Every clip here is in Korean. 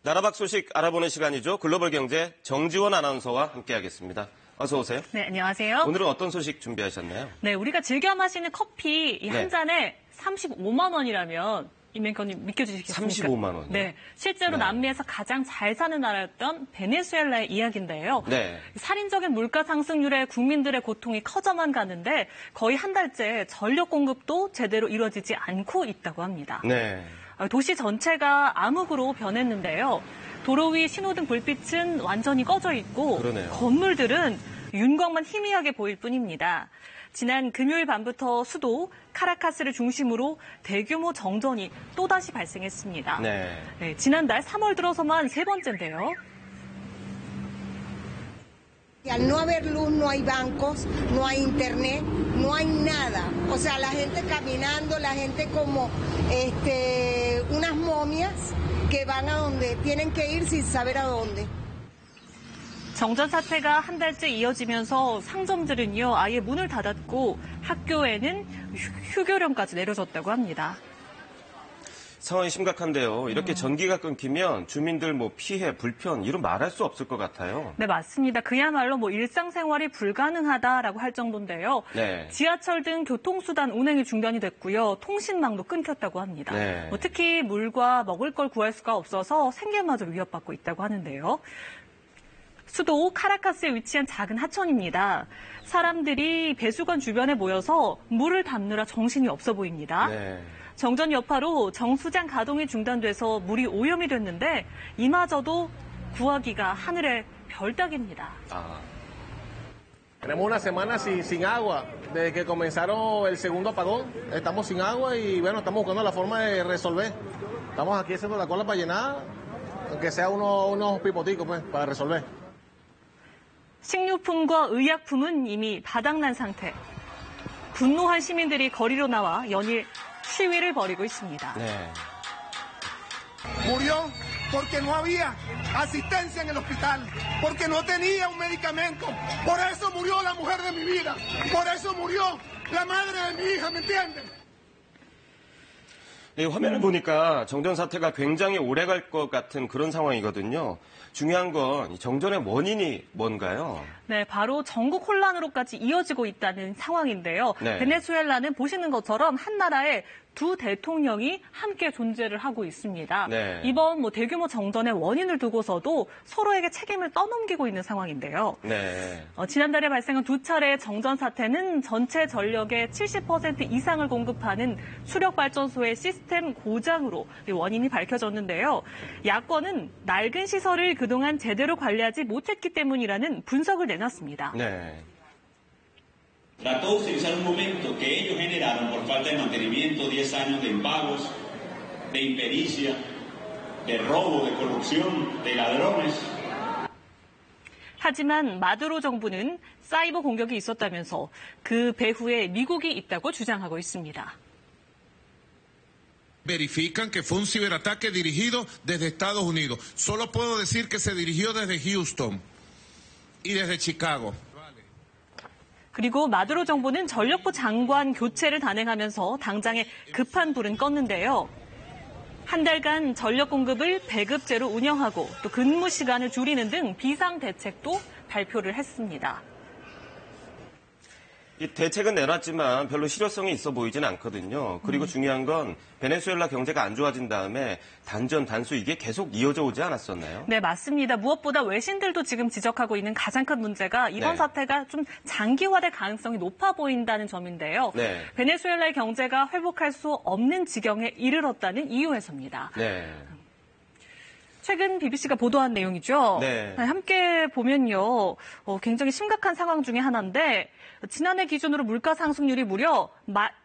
나라박 소식 알아보는 시간이죠. 글로벌 경제 정지원 아나운서와 함께하겠습니다. 어서 오세요. 네, 안녕하세요. 오늘은 어떤 소식 준비하셨나요? 네, 우리가 즐겨 마시는 커피 한 잔에 35만 원이라면 임앵커님 믿겨주시겠습니까? 35만 원. 네, 실제로 남미에서 가장 잘 사는 나라였던 베네수엘라의 이야기인데요. 네. 살인적인 물가 상승률에 국민들의 고통이 커져만 가는데 거의 한 달째 전력 공급도 제대로 이루어지지 않고 있다고 합니다. 네. 도시 전체가 암흑으로 변했는데요. 도로 위 신호등 불빛은 완전히 꺼져 있고 그러네요. 건물들은 윤곽만 희미하게 보일 뿐입니다. 지난 금요일 밤부터 수도 카라카스를 중심으로 대규모 정전이 또다시 발생했습니다. 네. 지난달 3월 들어서만 세 번째인데요. Al no haber luz, no hay bancos, no hay internet, no hay nada. O sea, la gente caminando, la gente como unas momias que van a donde tienen que ir sin saber a dónde. 정전 사태가 한 달째 이어지면서 상점들은요 아예 문을 닫았고 학교에는 휴교령까지 내려졌다고 합니다. 상황이 심각한데요. 이렇게 전기가 끊기면 주민들 피해, 불편 이런 말할 수 없을 것 같아요. 네, 맞습니다. 그야말로 일상생활이 불가능하다라고 할 정도인데요. 네. 지하철 등 교통수단 운행이 중단이 됐고요. 통신망도 끊겼다고 합니다. 네. 특히 물과 먹을 걸 구할 수가 없어서 생계마저 위협받고 있다고 하는데요. 수도 카라카스에 위치한 작은 하천입니다. 사람들이 배수관 주변에 모여서 물을 담느라 정신이 없어 보입니다. 네. 정전 여파로 정수장 가동이 중단돼서 물이 오염이 됐는데 이마저도 구하기가 하늘의 별 따기입니다. Tenemos una semana sin agua. Desde que comenzaron el segundo apagón, estamos sin agua y bueno, estamos buscando la forma de resolver. Estamos aquí haciendo la cola para llenar, aunque sea unos pipoticos para resolver. 식료품과 의약품은 이미 바닥난 상태. 분노한 시민들이 거리로 나와 연일 시위를 벌이고 있습니다. 네. Murió porque no había asistencia en el hospital, porque no tenía un medicamento. Por eso murió la mujer de mi vida, por eso murió la madre de mi hija, ¿me entienden? 네, 화면을 보니까 정전 사태가 굉장히 오래 갈 것 같은 그런 상황이거든요. 중요한 건 정전의 원인이 뭔가요? 네, 바로 전국 혼란으로까지 이어지고 있다는 상황인데요. 네. 베네수엘라는 보시는 것처럼 한 나라에 두 대통령이 함께 존재를 하고 있습니다. 네. 이번 대규모 정전의 원인을 두고서도 서로에게 책임을 떠넘기고 있는 상황인데요. 네. 지난달에 발생한 두 차례의 정전 사태는 전체 전력의 70% 이상을 공급하는 수력발전소의 시스템 고장으로 원인이 밝혀졌는데요. 야권은 낡은 시설을 그동안 제대로 관리하지 못했기 때문이라는 분석을 내놨습니다. 네. Trató de utilizar un momento que ellos generaron por falta de mantenimiento, 10 años de impagos, de impericia, de robo, de corrupción, de ladrones. 하지만 마두로 정부는 사이버 공격이 있었다면서 그 배후에 미국이 있다고 주장하고 있습니다. Verifican que fue un ciberataque dirigido desde Estados Unidos. Solo puedo decir que se dirigió desde Houston y desde Chicago. 그리고 마두로 정부는 전력부 장관 교체를 단행하면서 당장에 급한 불은 껐는데요. 한 달간 전력 공급을 배급제로 운영하고 또 근무 시간을 줄이는 등 비상 대책도 발표를 했습니다. 이 대책은 내놨지만 별로 실효성이 있어 보이진 않거든요. 그리고 중요한 건 베네수엘라 경제가 안 좋아진 다음에 단전, 단수 이게 계속 이어져 오지 않았었나요? 네, 맞습니다. 무엇보다 외신들도 지금 지적하고 있는 가장 큰 문제가 이번 사태가 좀 장기화될 가능성이 높아 보인다는 점인데요. 네. 베네수엘라의 경제가 회복할 수 없는 지경에 이르렀다는 이유에서입니다. 네. 최근 BBC가 보도한 내용이죠. 네. 함께 보면요. 굉장히 심각한 상황 중에 하나인데 지난해 기준으로 물가 상승률이 무려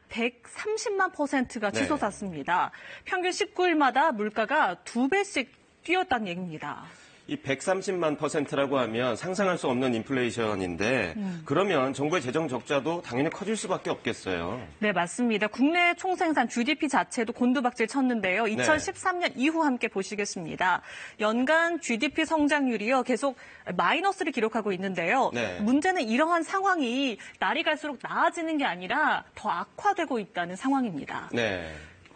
130만 %가 치솟았습니다. 평균 19일마다 물가가 2배씩 뛰었다는 얘기입니다. 이 130만 %라고 하면 상상할 수 없는 인플레이션인데 그러면 정부의 재정 적자도 당연히 커질 수밖에 없겠어요. 네, 맞습니다. 국내 총생산 GDP 자체도 곤두박질 쳤는데요. 2013년 이후 함께 보시겠습니다. 연간 GDP 성장률이요. 계속 마이너스를 기록하고 있는데요. 네. 문제는 이러한 상황이 날이 갈수록 나아지는 게 아니라 더 악화되고 있다는 상황입니다. 네.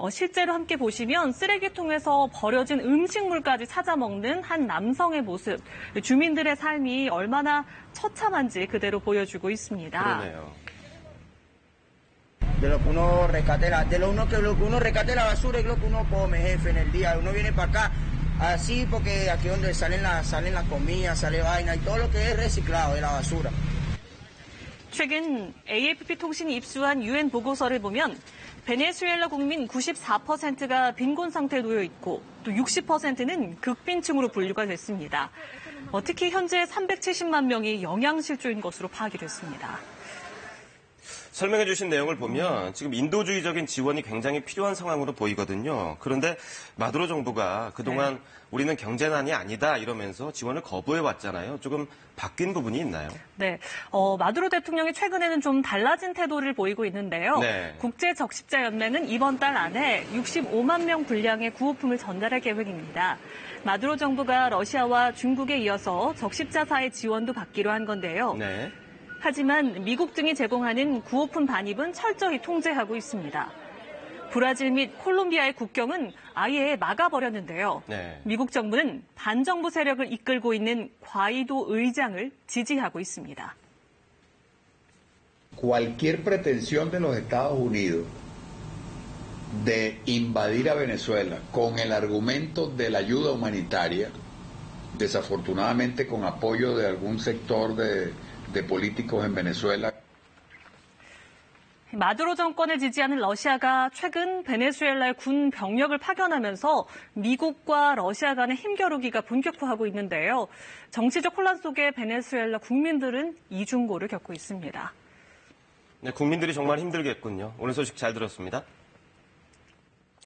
실제로 함께 보시면 쓰레기통에서 버려진 음식물까지 찾아 먹는 한 남성의 모습, 주민들의 삶이 얼마나 처참한지 그대로 보여주고 있습니다. 그러네요. De lo que uno rescate lo que uno rescate la basura es lo que uno come, jefe, en el día. Uno viene para acá así porque aquí donde salen las comidas, sale vaina y todo lo que es reciclado de la basura. 최근 AFP 통신이 입수한 UN 보고서를 보면 베네수엘라 국민 94%가 빈곤 상태에 놓여 있고 또 60%는 극빈층으로 분류가 됐습니다. 특히 현재 370만 명이 영양실조인 것으로 파악이 됐습니다. 설명해 주신 내용을 보면 지금 인도주의적인 지원이 굉장히 필요한 상황으로 보이거든요. 그런데 마두로 정부가 그동안 우리는 경제난이 아니다 이러면서 지원을 거부해 왔잖아요. 조금 바뀐 부분이 있나요? 네, 마두로 대통령이 최근에는 좀 달라진 태도를 보이고 있는데요. 네. 국제적십자연맹은 이번 달 안에 65만 명 분량의 구호품을 전달할 계획입니다. 마두로 정부가 러시아와 중국에 이어서 적십자사의 지원도 받기로 한 건데요. 네. 하지만 미국 등이 제공하는 구호품 반입은 철저히 통제하고 있습니다. 브라질 및 콜롬비아의 국경은 아예 막아버렸는데요. 네. 미국 정부는 반정부 세력을 이끌고 있는 과이도 의장을 지지하고 있습니다. Cualquier pretensión de los Estados Unidos de invadir a Venezuela con el argumento de la ayuda humanitaria, desafortunadamente con apoyo de algún sector de políticos en Venezuela. 마두로 정권을 지지하는 러시아가 최근 베네수엘라에 군 병력을 파견하면서 미국과 러시아 간의 힘겨루기가 본격화하고 있는데요. 정치적 혼란 속에 베네수엘라 국민들은 이중고를 겪고 있습니다. 네, 국민들이 정말 힘들겠군요. 오늘 소식 잘 들었습니다.